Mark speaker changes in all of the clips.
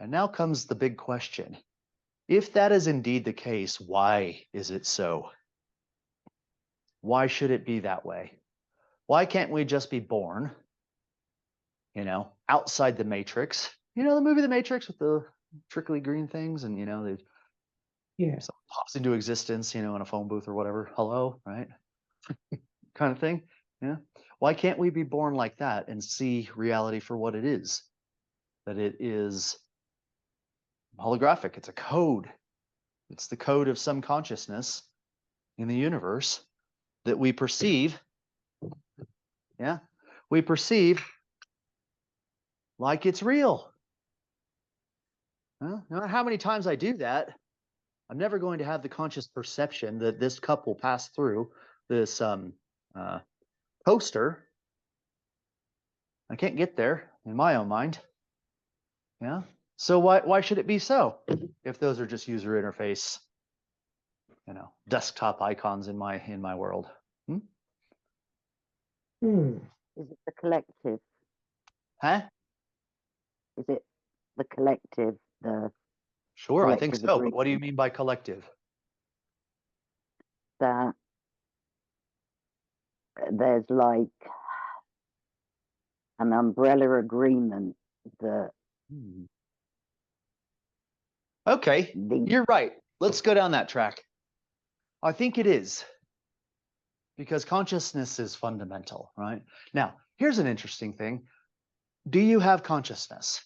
Speaker 1: And now comes the big question. If that is indeed the case, why is it so? Why should it be that way? Why can't we just be born, outside the matrix? You know, the movie The Matrix with the trickly green things and,
Speaker 2: Yeah.
Speaker 1: someone pops into existence, in a phone booth or whatever. Hello, right? Kind of thing. Yeah. Why can't we be born like that and see reality for what it is? That it is holographic. It's a code. It's the code of some consciousness in the universe that we perceive. Yeah. We perceive like it's real. No matter how many times I do that, I'm never going to have the conscious perception that this couple passed through this uh, poster. I can't get there in my own mind. Yeah. So why should it be so if those are just user interface, desktop icons in my world? Hmm?
Speaker 3: Is it the collective?
Speaker 1: Huh?
Speaker 3: Is it the collective? The
Speaker 1: Sure, I think
Speaker 3: collective
Speaker 1: so. But what do you
Speaker 3: agreement
Speaker 1: mean by collective?
Speaker 3: that there's like an umbrella agreement that
Speaker 1: Hmm. Okay,
Speaker 3: the
Speaker 1: you're right. Let's go down that track. I think it is because consciousness is fundamental, right? Now, here's an interesting thing. Do you have consciousness?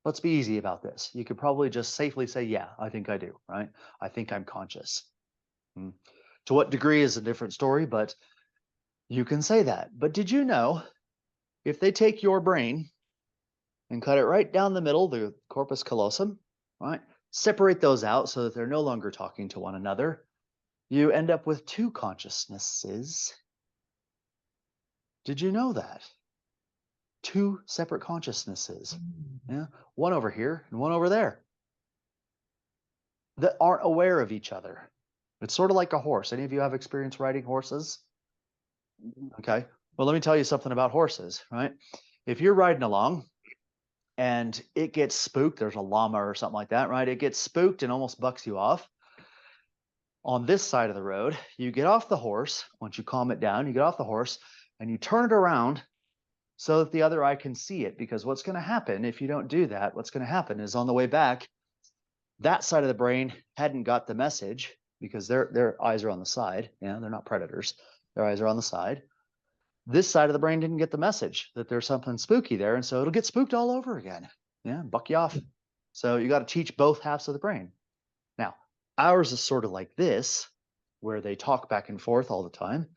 Speaker 1: Let's be easy about this. You could probably just safely say, yeah, I think I do, right? I think I'm conscious. Hmm. To what degree is a different story, but you can say that. But did you know if they take your brain and cut it right down the middle, the corpus callosum, right? Separate those out so that they're no longer talking to one another, you end up with two consciousnesses. Did you know that? Two separate consciousnesses. Yeah, one over here and one over there that aren't aware of each other. It's sort of like a horse. Any of you have experience riding horses? Okay. Well, let me tell you something about horses, right? If you're riding along and it gets spooked, there's a llama or something like that, right? It gets spooked and almost bucks you off. On this side of the road, you get off the horse. Once you calm it down, you get off the horse and you turn it around so that the other eye can see it. Because what's going to happen if you don't do that, what's going to happen is on the way back, that side of the brain hadn't got the message because their eyes are on the side. Yeah, they're not predators. Their eyes are on the side. This side of the brain didn't get the message that there's something spooky there, and so it'll get spooked all over again. Yeah, buck you off. So you got to teach both halves of the brain. Now, ours is sort of like this, where they talk back and forth all the time.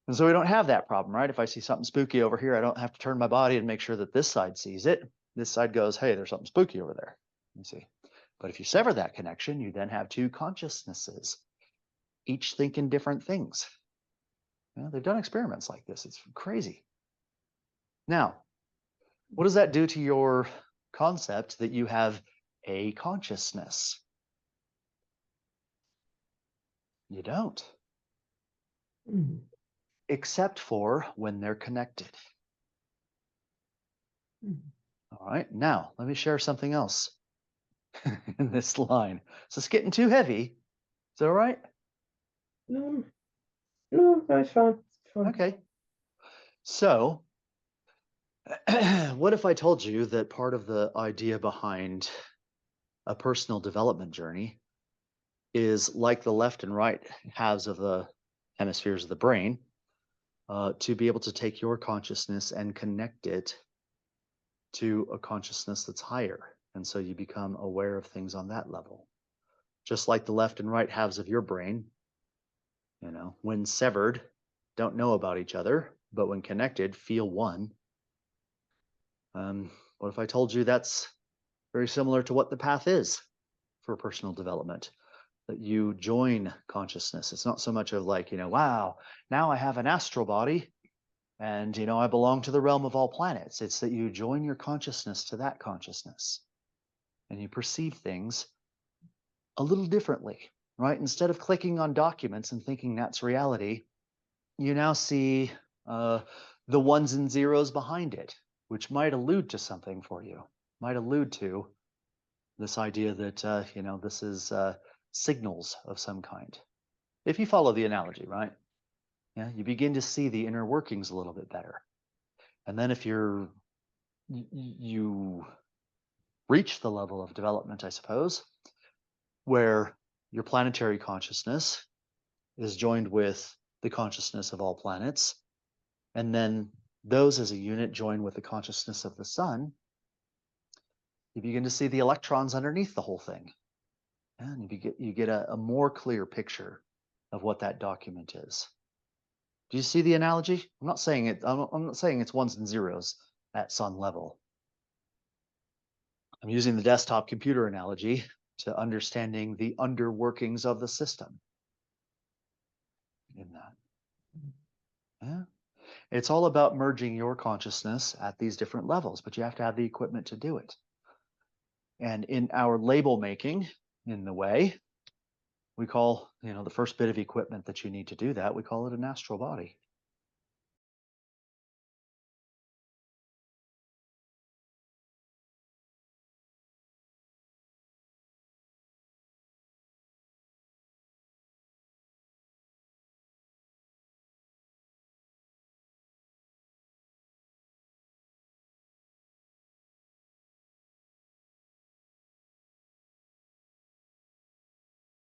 Speaker 1: And so we don't have that problem, right? If I see something spooky over here, I don't have to turn my body and make sure that this side sees it. This side goes, hey, there's something spooky over there. You see. But if you sever that connection, you then have two consciousnesses, each thinking different things. They've done experiments like this. It's crazy. Now, what does that do to your concept that you have a consciousness? You don't, except for when they're connected. All right, now let me share something else in this line. So it's getting too heavy. Is that all right?
Speaker 2: No, no, that's fine. It's fine.
Speaker 1: Okay. So, what if I told you that part of the idea behind a personal development journey is like the left and right halves of the hemispheres of the brain, to be able to take your consciousness and connect it to a consciousness that's higher. And so you become aware of things on that level. Just like the left and right halves of your brain, when severed, don't know about each other, but when connected, feel one. What if I told you that's very similar to what the path is for personal development? That you join consciousness. It's not so much of like, wow, now I have an astral body and, I belong to the realm of all planets. It's that you join your consciousness to that consciousness and you perceive things a little differently, right? Instead of clicking on documents and thinking that's reality, you now see the ones and zeros behind it, which might allude to something for you, might allude to This idea that, you know, this is signals of some kind. If you follow the analogy, right? Yeah, you begin to see the inner workings a little bit better. And then if you reach the level of development, I suppose, where your planetary consciousness is joined with the consciousness of all planets, and then those as a unit join with the consciousness of the sun, you begin to see the electrons underneath the whole thing. And you get a more clear picture of what that document is. Do you see the analogy? I'm not saying it. I'm not saying it's ones and zeros at sun level. I'm using the desktop computer analogy to understanding the underworkings of the system. In that, yeah, it's all about merging your consciousness at these different levels, but you have to have the equipment to do it. And in our label making, in the way, we call, you know, the first bit of equipment that you need to do that, we call it an astral body.